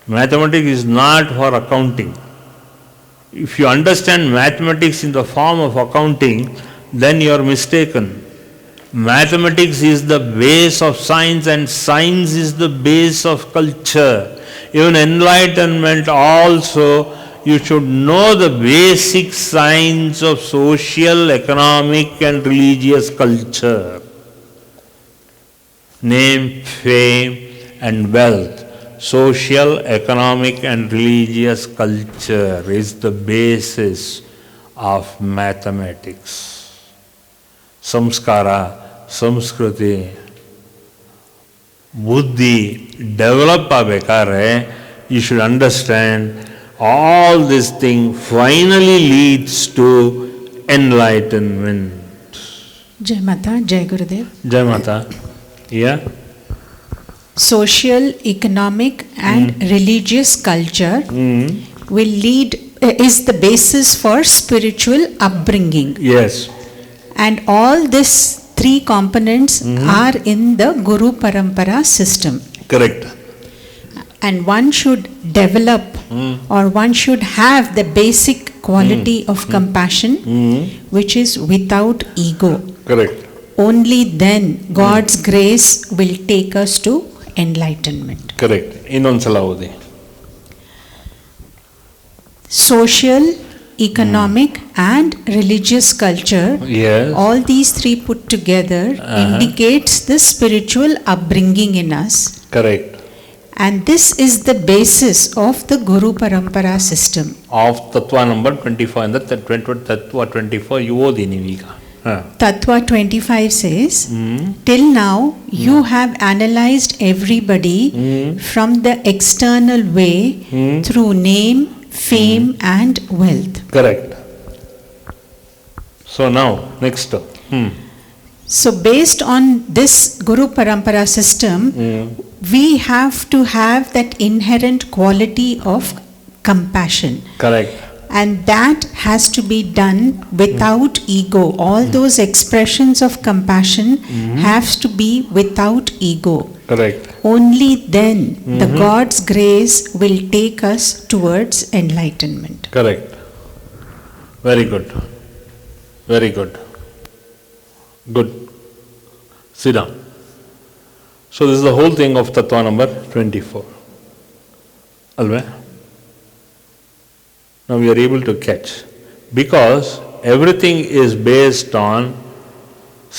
Mathematics is not for accounting. If you understand mathematics in the form of accounting, then you are mistaken. Mathematics is the base of science, and science is the base of culture. Even enlightenment also, you should know the basic science of social, economic and religious culture. Name, fame and wealth. Social, economic and religious culture is the basis of mathematics. Samskara, Samskruti, Buddhi develop agಬೇಕಾದ್ರೆ you should understand all this thing finally leads to enlightenment. Jai Mata, Jai Gurudev. Jai Mata. Yeah? Social, economic and religious culture is the basis for spiritual upbringing. Yes. And all these three components are in the Guru Parampara system. Correct. And one should develop or one should have the basic quality of compassion, which is without ego. Correct. Only then God's grace will take us to enlightenment. Correct. ಇನ್ನೊಂದ್ಸಲ ಓದಿ. Social, economic and religious culture, Yes. all these three put together indicates the spiritual upbringing in us. Correct. And this is the basis of the Guru Parampara system. Of Tattva number 24 and the Tattva 24 you ಓದಿ ನೀವೀಗ. Tattva 25 says, till now you have analyzed everybody from the external way through name, fame and wealth. Correct. So now, next. So based on this Guru Parampara system, we have to have that inherent quality of compassion. Correct. And that has to be done without ego. All those expressions of compassion have to be without ego. Correct. Only then the God's grace will take us towards enlightenment. Correct. Very good. Very good. Good. Sit down. So this is the whole thing of Tattva number 24. Alright? Now we are able to catch. Because everything is based on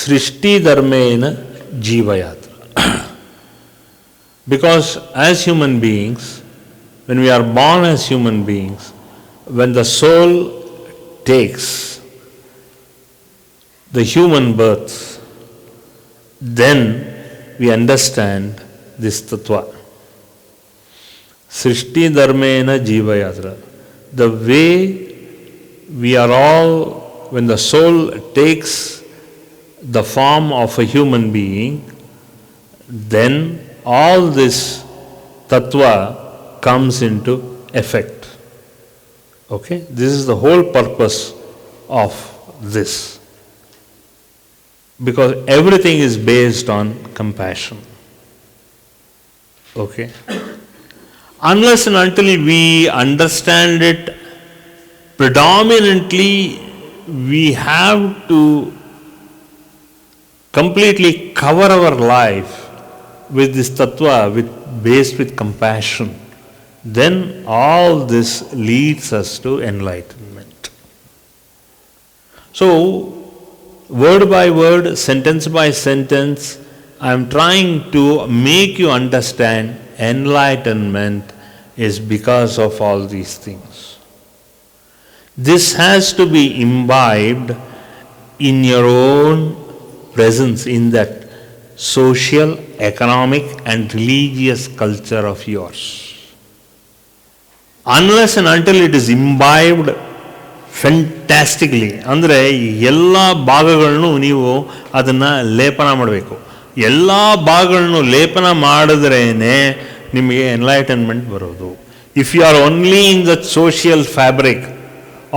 Srishti Dharmena Jivayatra. Because as human beings, when we are born as human beings, when the soul takes the human birth, then we understand this tattva. Srishti Dharmena Jivayatra. The way we are all, when the soul takes the form of a human being, then all this tattva comes into effect. Okay? This is the whole purpose of this. Because everything is based on compassion. Okay? Unless and until we understand it predominantly, we have to completely cover our life with this tattva, based with compassion. Then all this leads us to enlightenment. So, word by word, sentence by sentence, I am trying to make you understand enlightenment is because of all these things. This has to be imbibed in your own presence, in that social, economic and religious culture of yours. Unless and until it is imbibed fantastically, ಅಂದರೆ ಎಲ್ಲ ಭಾಗಗಳನ್ನು ನೀವು ಅದನ್ನು ಲೇಪನ ಮಾಡಬೇಕು. ಎಲ್ಲ ಭಾಗಗಳನ್ನು ಲೇಪನ ಮಾಡಿದ್ರೇ ನಿಮಗೆ ಎನ್ಲೈಟನ್ಮೆಂಟ್ ಬರೋದು. If you are only in the social fabric,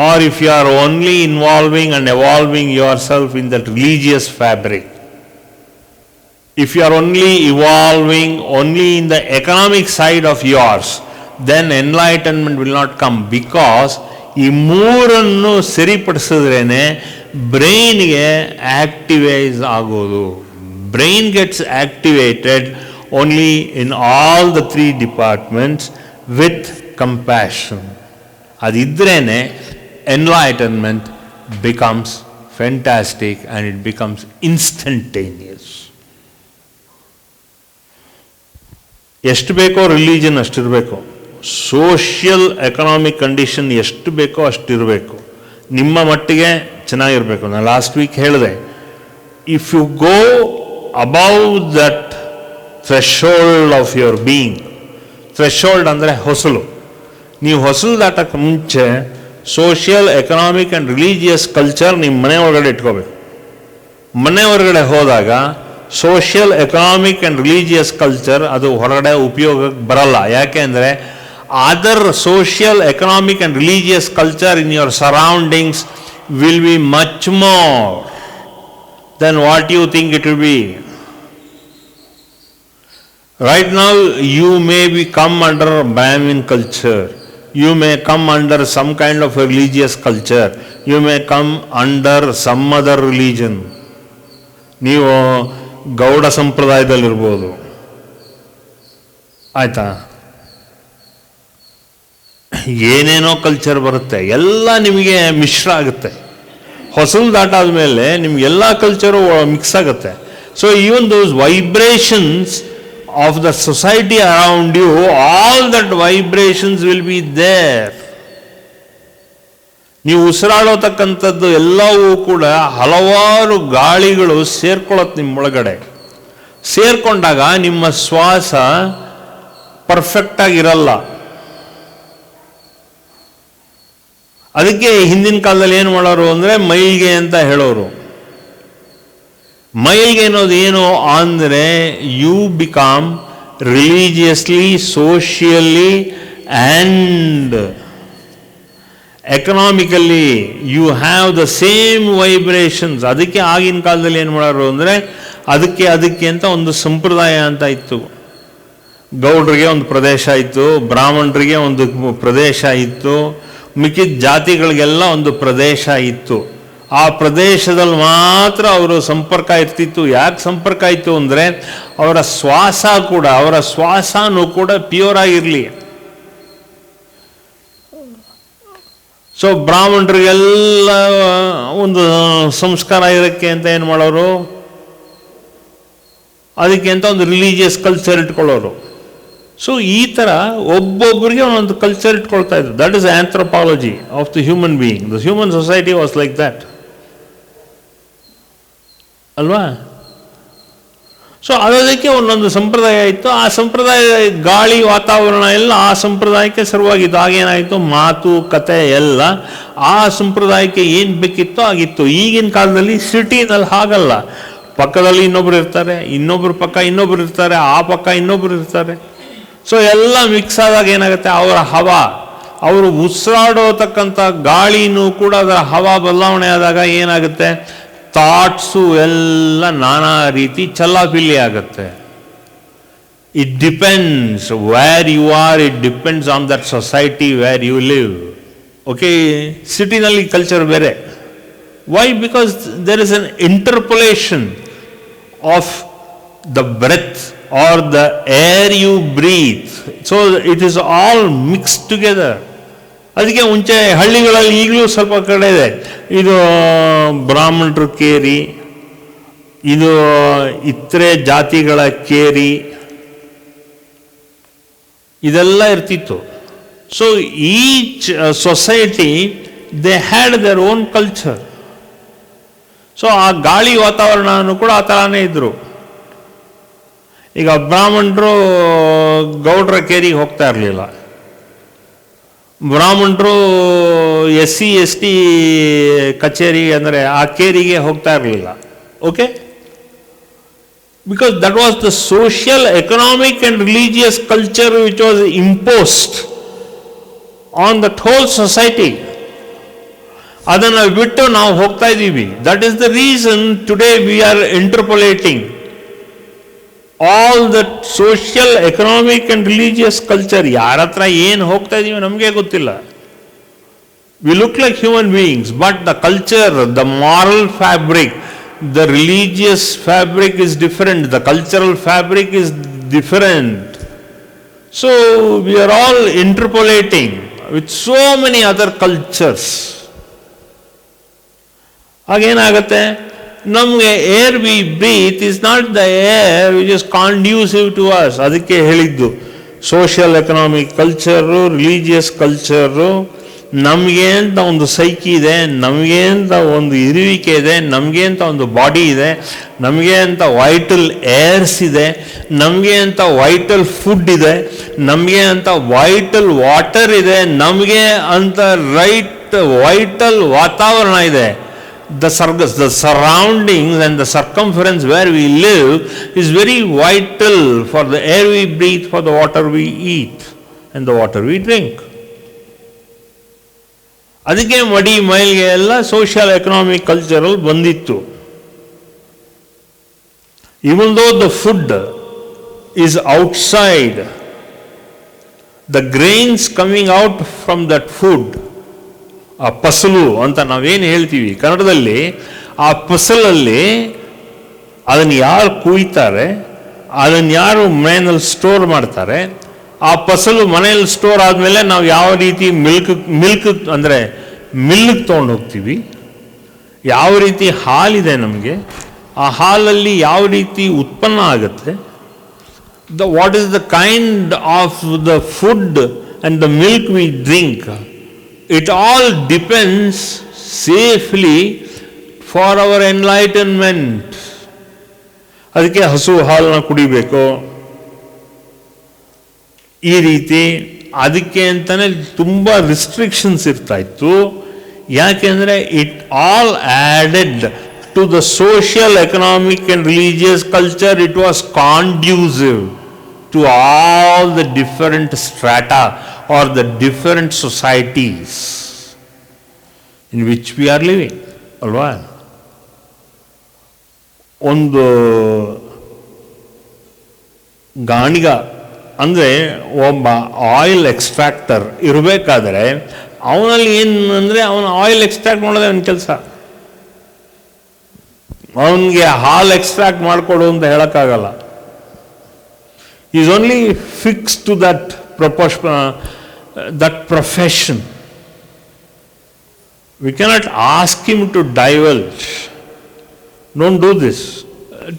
or if you are only involving and evolving yourself in that religious fabric, if you are only evolving only in the economic side of yours, then enlightenment will not come, because ಈ ಮೂರನ್ನು ಸರಿಪಡಿಸಿದ್ರೇನೆ ಬ್ರೈನ್ಗೆ activise ಆಗೋದು. Brain gets activated only in all the 3 departments with compassion. ಅದಿದ್ರೇನೆ enlightenment becomes fantastic and it becomes instantaneous. ಎಷ್ಟು ಬೇಕೋ religion ಅಷ್ಟಿರಬೇಕು, social economic condition ಎಷ್ಟು ಬೇಕೋ ಅಷ್ಟಿರಬೇಕು, ನಿಮ್ಮ ಮಟ್ಟಿಗೆ ಚೆನ್ನಾಗಿರಬೇಕು. ನಾನು ಲಾಸ್ಟ್ ವೀಕ್ ಹೇಳಿದೆ, if you go above that threshold of your being, threshold ಅಂದರೆ ಹೊಸಲು, ನೀವು ಹೊಸಲು ದಾಟಕ್ಕೆ ಮುಂಚೆ social economic and religious culture ನಿಮ್ಮ ಮನೆ ಒಳಗಡೆ ಇಟ್ಕೋಬೇಕು. ಮನೆ ಹೊರಗಡೆ ಹೋದಾಗ social economic and religious culture ಅದು ಹೊರಗಡೆ ಉಪಯೋಗಕ್ಕೆ ಬರಲ್ಲ. ಯಾಕೆ ಅಂದರೆ other social economic and religious culture in your surroundings will be much more than what you think it will be. Right now you may be come under Brahmin culture, you may come under some kind of a religious culture, you may come under some other religion. ನೀವು ಗೌಡ ಸಂಪ್ರದಾಯದಲ್ಲಿರ್ಬೋದು, ಆಯ್ತಾ, ಏನೇನೋ culture ಬರುತ್ತೆ, ಎಲ್ಲ ನಿಮಗೆ ಮಿಶ್ರ ಆಗುತ್ತೆ. ಹೊಸಲು ದಾಟಾದ ಮೇಲೆ ನಿಮಗೆಲ್ಲ culture mix ಆಗುತ್ತೆ. So even those vibrations of the society around you, all that vibrations will be there. ನೀವು ಉಸಿರಾಡೋತಕ್ಕಂಥದ್ದು ಎಲ್ಲವೂ ಕೂಡ ಹಲವಾರು ಗಾಳಿಗಳು ಸೇರ್ಕೊಳ್ಳುತ್ತೆ ನಿಮ್ಮೊಳಗಡೆ. ಸೇರ್ಕೊಂಡಾಗ ನಿಮ್ಮ ಶ್ವಾಸ ಪರ್ಫೆಕ್ಟ್ ಆಗಿರಲ್ಲ. ಅದಕ್ಕೆ ಹಿಂದಿನ ಕಾಲದಲ್ಲಿ ಏನು ಮಾಡೋರು ಅಂದರೆ ಮೈಲ್ಗೆ ಅಂತ ಹೇಳೋರು. ಮೈಲ್ಗೆ ಅನ್ನೋದು ಏನು ಅಂದರೆ you become religiously, socially and economically you have the same vibrations. ಅದಕ್ಕೆ ಆಗಿನ ಕಾಲದಲ್ಲಿ ಏನು ಮಾಡೋರು ಅಂದರೆ ಅದಕ್ಕೆ ಅಂತ ಒಂದು ಸಂಪ್ರದಾಯ ಅಂತ ಇತ್ತು. ಗೌಡ್ರಿಗೆ ಒಂದು ಪ್ರದೇಶ ಇತ್ತು, ಬ್ರಾಹ್ಮಣರಿಗೆ ಒಂದು ಪ್ರದೇಶ ಇತ್ತು, ಮಿಕ್ಕಿದ ಜಾತಿಗಳಿಗೆಲ್ಲ ಒಂದು ಪ್ರದೇಶ ಇತ್ತು. ಆ ಪ್ರದೇಶದಲ್ಲಿ ಮಾತ್ರ ಅವರು ಸಂಪರ್ಕ ಇರ್ತಿತ್ತು. ಯಾಕೆ ಸಂಪರ್ಕ ಇತ್ತು ಅಂದರೆ ಅವರ ಶ್ವಾಸನೂ ಕೂಡ ಪ್ಯೂರ್ ಆಗಿರಲಿ. ಸೊ ಬ್ರಾಹ್ಮಣರಿಗೆಲ್ಲ ಒಂದು ಸಂಸ್ಕಾರ ಇರೋಕ್ಕೆ ಅಂತ ಏನು ಮಾಡೋರು, ಅದಕ್ಕೆ ಅಂತ ಒಂದು ರಿಲಿಜಿಯಸ್ ಕಲ್ಚರ್ ಇಟ್ಕೊಳ್ಳೋರು. ಸೊ ಈ ಥರ ಒಬ್ಬೊಬ್ಬರಿಗೆ ಒಂದೊಂದು ಕಲ್ಚರ್ ಇಟ್ಕೊಳ್ತಾ ಇದ್ರು. That is anthropology of the human being. The human society was like that ಅಲ್ವಾ? ಸೊ ಅದಕ್ಕೆ ಒಂದೊಂದು ಸಂಪ್ರದಾಯ ಇತ್ತು. ಆ ಸಂಪ್ರದಾಯ ಗಾಳಿ, ವಾತಾವರಣ ಎಲ್ಲ ಆ ಸಂಪ್ರದಾಯಕ್ಕೆ ಸರ್ವಾಗಿತ್ತು. ಆಗೇನಾಯಿತು, ಮಾತು ಕತೆ ಎಲ್ಲ ಆ ಸಂಪ್ರದಾಯಕ್ಕೆ ಏನು ಬೇಕಿತ್ತೋ ಆಗಿತ್ತು. ಈಗಿನ ಕಾಲದಲ್ಲಿ ಸಿಟಿನಲ್ಲಿ ಹಾಗಲ್ಲ. ಪಕ್ಕದಲ್ಲಿ ಇನ್ನೊಬ್ರು ಇರ್ತಾರೆ, ಇನ್ನೊಬ್ರು ಪಕ್ಕ ಇನ್ನೊಬ್ರು ಇರ್ತಾರೆ, ಆ ಪಕ್ಕ ಇನ್ನೊಬ್ರು ಇರ್ತಾರೆ. ಸೊ ಎಲ್ಲ ಮಿಕ್ಸ್ ಆದಾಗ ಏನಾಗುತ್ತೆ, ಅವರ ಹವಾ, ಅವರು ಉಸಿರಾಡೋತಕ್ಕಂಥ ಗಾಳಿನೂ ಕೂಡ ಅದರ ಹವಾ ಬದಲಾವಣೆ ಆದಾಗ ಏನಾಗುತ್ತೆ, ಥಾಟ್ಸು ಎಲ್ಲ ನಾನಾ ರೀತಿ ಚಲ್ಲಾಪಿಲ್ಲಿ ಆಗುತ್ತೆ. It depends where you are, it depends on that society where you live. Okay, ಸಿಟಿನಲ್ಲಿ ಕಲ್ಚರ್ ಬೇರೆ. Why? Because there is an interpolation of the breath or the air you breathe. So it is all mix together. ಅದಕ್ಕೆ ಮುಂಚೆ ಹಳ್ಳಿಗಳಲ್ಲಿ ಈಗಲೂ ಸ್ವಲ್ಪ ಕಡೆ ಇದೆ, ಇದು ಬ್ರಾಹ್ಮಣರ ಕೇರಿ, ಇದು ಇತರೆ ಜಾತಿಗಳ ಕೇರಿ, ಇದೆಲ್ಲ ಇರ್ತಿತ್ತು. So each society they had their own culture. So ಆ ಗಾಳಿ ವಾತಾವರಣನೂ ಕೂಡ ಆ ಥರನೇ ಇದ್ರು. ಈಗ ಬ್ರಾಹ್ಮಣರು ಗೌಡ್ರ ಕೇರಿಗೆ ಹೋಗ್ತಾ ಇರಲಿಲ್ಲ, ಬ್ರಾಹ್ಮಣರು SC ST ಕಚೇರಿ ಅಂದರೆ ಆ ಕೇರಿಗೆ ಹೋಗ್ತಾ ಇರಲಿಲ್ಲ. Okay, because that was the social, economic and religious culture which was imposed on that whole society. ಅದನ್ನು ಬಿಟ್ಟು ನಾವು ಹೋಗ್ತಾ ಇದ್ದೀವಿ. That is the reason today we are interpolating. All that social, economic and religious culture, ಯಾರ ಹತ್ರ ಏನು ಹೋಗ್ತಾ ಇದೀವಿ ನಮಗೆ ಗೊತ್ತಿಲ್ಲ. We look like human beings, but the culture, the moral fabric, the religious fabric is different, the cultural fabric is different. So we are all interpolating with so many other cultures. ಆಗೇನಾಗುತ್ತೆ, ನಮಗೆ air we breathe is not the air which is conducive to us. ಅದಕ್ಕೆ ಹೇಳಿದ್ದು social economic culture, religious culture, ನಮಗೆ ಅಂತ ಒಂದು psyche ಇದೆ, ನಮಗೆ ಅಂತ ಒಂದು ಇರುವಿಕೆ ಇದೆ, ನಮಗೆ ಅಂತ ಒಂದು ಬಾಡಿ ಇದೆ, ನಮಗೆ ಅಂತ ವೈಟಲ್ ಏರ್ಸ್ ಇದೆ, ನಮಗೆ ಅಂತ ವೈಟಲ್ ಫುಡ್ ಇದೆ, ನಮಗೆ ಅಂತ ವೈಟಲ್ ವಾಟರ್ ಇದೆ, ನಮಗೆ ಅಂತ ವೈಟಲ್ ವಾತಾವರಣ ಇದೆ. The surroundings and the circumference where we live is very vital for the air we breathe, for the water we eat and the water we drink. ಅದಕ್ಕೆ ಮಡಿ ಮೈಲ್ಗೆ ಎಲ್ಲ ಸೋಷಿಯಲ್ ಎಕನಾಮಿಕ್ ಕಲ್ಚರಲ್ ಬಂದಿತ್ತು. Even though the food is outside, the grains coming out from that food, ಆ ಫಸಲು ಅಂತ ನಾವೇನು ಹೇಳ್ತೀವಿ ಕನ್ನಡದಲ್ಲಿ, ಆ ಫಸಲಲ್ಲಿ ಅದನ್ನು ಯಾರು ಕುಯ್ತಾರೆ, ಅದನ್ನು ಯಾರು ಮನೆಯಲ್ಲಿ ಸ್ಟೋರ್ ಮಾಡ್ತಾರೆ, ಆ ಫಸಲು ಮನೆಯಲ್ಲಿ ಸ್ಟೋರ್ ಆದಮೇಲೆ ನಾವು ಯಾವ ರೀತಿ ಮಿಲ್ಕ್ ಅಂದರೆ ಮಿಲ್ಕ್ ತೊಗೊಂಡು ಹೋಗ್ತೀವಿ, ಯಾವ ರೀತಿ ಹಾಲಿದೆ ನಮಗೆ, ಆ ಹಾಲಲ್ಲಿ ಯಾವ ರೀತಿ ಉತ್ಪನ್ನ ಆಗುತ್ತೆ, what is the kind of the food and the milk V drink, it all depends safely for our enlightenment. ಅದಕ್ಕೆ ಹಸು ಹಾಲನ್ನ ಕುಡಿಬೇಕು ಈ ರೀತಿ, ಅದಕ್ಕೆ ಅಂತಾನೆ ತುಂಬ ರಿಸ್ಟ್ರಿಕ್ಷನ್ಸ್ ಇರ್ತಾ ಇತ್ತು. ಯಾಕೆಂದರೆ it all added to the social, economic and religious culture. It was conducive to all the different strata or the different societies in which we are living. ಅಲ್ವಾ? ಒಂದು ಗಾಣಿಗ ಅಂದರೆ ಒಬ್ಬ ಆಯಿಲ್ ಎಕ್ಸ್ಟ್ರಾಕ್ಟರ್ ಇರಬೇಕಾದ್ರೆ ಅವನಲ್ಲಿ ಏನು ಅಂದರೆ ಅವನು ಆಯಿಲ್ ಎಕ್ಸ್ಟ್ರಾಕ್ಟ್ ಮಾಡೋದೇ ಅವನ ಕೆಲಸ. ಅವನಿಗೆ ಹಾಲು ಎಕ್ಸ್ಟ್ರಾಕ್ಟ್ ಮಾಡಿಕೊಡು ಅಂತ ಹೇಳೋಕ್ಕಾಗಲ್ಲ. He is only fixed to that profession. We cannot ask him to divulge. Don't do this.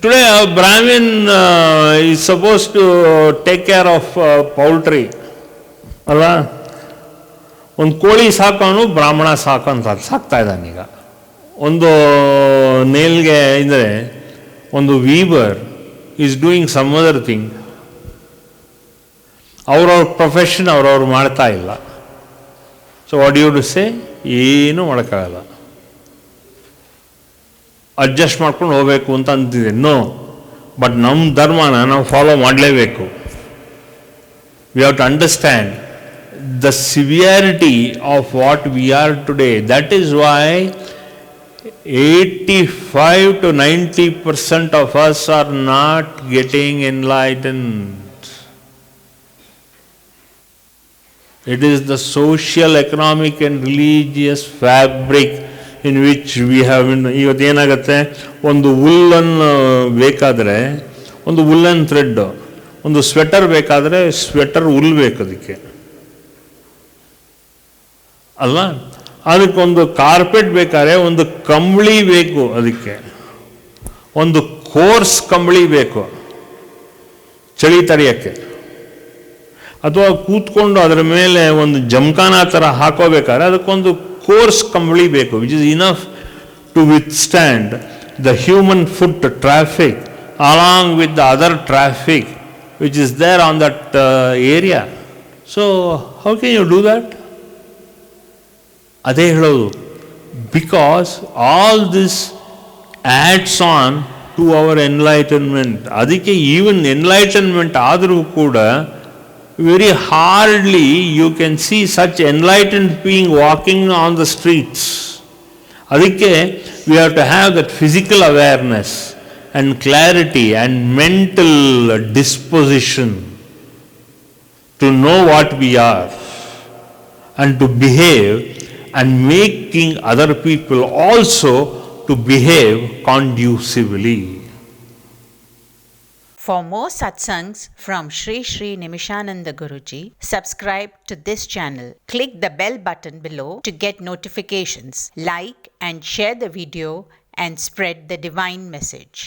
Today a Brahmin is supposed to take care of poultry. ಅಲ್ವಾ? ಒಂದು ಕೋಳಿ ಸಾಕೋನು ಬ್ರಾಹ್ಮಣ ಸಾಕ್ತಾ ಇದ್ದಾನೀಗ. ಒಂದು ನೇಲ್ಗೆ ಅಂದರೆ ಒಂದು weaver is doing some other thing. ಅವ್ರವ್ರ ಪ್ರೊಫೆಷನ್ ಅವ್ರವ್ರು ಮಾಡ್ತಾ ಇಲ್ಲ. So what you to say? ಏನೂ ಮಾಡೋಕ್ಕಾಗಲ್ಲ, ಅಡ್ಜಸ್ಟ್ ಮಾಡ್ಕೊಂಡು ಹೋಗಬೇಕು ಅಂತ ಅಂತಿದೆ. ನೋ, ಬಟ್ ನಮ್ಮ ಧರ್ಮನ ನಾವು ಫಾಲೋ ಮಾಡಲೇಬೇಕು. We have to understand the severity of what we are today. That is why 85 to 90% of us are not getting enlightened. It is the social, economic and religious fabric in which we have been. ಇವತ್ತು ಏನಾಗುತ್ತೆ, ಒಂದು ಉಲ್ಲನ್ನು ಬೇಕಾದರೆ ಒಂದು woollen thread, ಒಂದು sweater ಬೇಕಾದರೆ sweater ul ಬೇಕು ಅದಕ್ಕೆ ಅಲ್ಲ. ಅದಕ್ಕೊಂದು ಕಾರ್ಪೆಟ್ ಬೇಕಾದ್ರೆ ಒಂದು ಕಂಬಳಿ ಬೇಕು, ಅದಕ್ಕೆ ಒಂದು ಕೋರ್ಸ್ ಕಂಬಳಿ ಬೇಕು ಚಳಿ ತಡೆಯೋಕ್ಕೆ. ಅಥವಾ ಕೂತ್ಕೊಂಡು ಅದರ ಮೇಲೆ ಒಂದು ಜಮಖಾನ ಥರ ಹಾಕೋಬೇಕಾದ್ರೆ ಅದಕ್ಕೊಂದು ಕೋರ್ಸ್ ಕಂಬಳಿ ಬೇಕು, which is enough to withstand the human foot traffic along with the other traffic which is there on that area. So how can you do that? ಅದೇ ಹೇಳೋದು, because all this adds on to our enlightenment. ಅದಕ್ಕೆ even enlightenment ಆದರೂ ಕೂಡ very hardly you can see such enlightened being walking on the streets. ಅದಕ್ಕೆ we have to have that physical awareness and clarity and mental disposition to know what we are and to behave, and making other people also to behave conducively. For more satsangs from Sri Sri Nimishananda Guruji, subscribe to this channel. Click the bell button below to get notifications. Like and share the video and spread the divine message.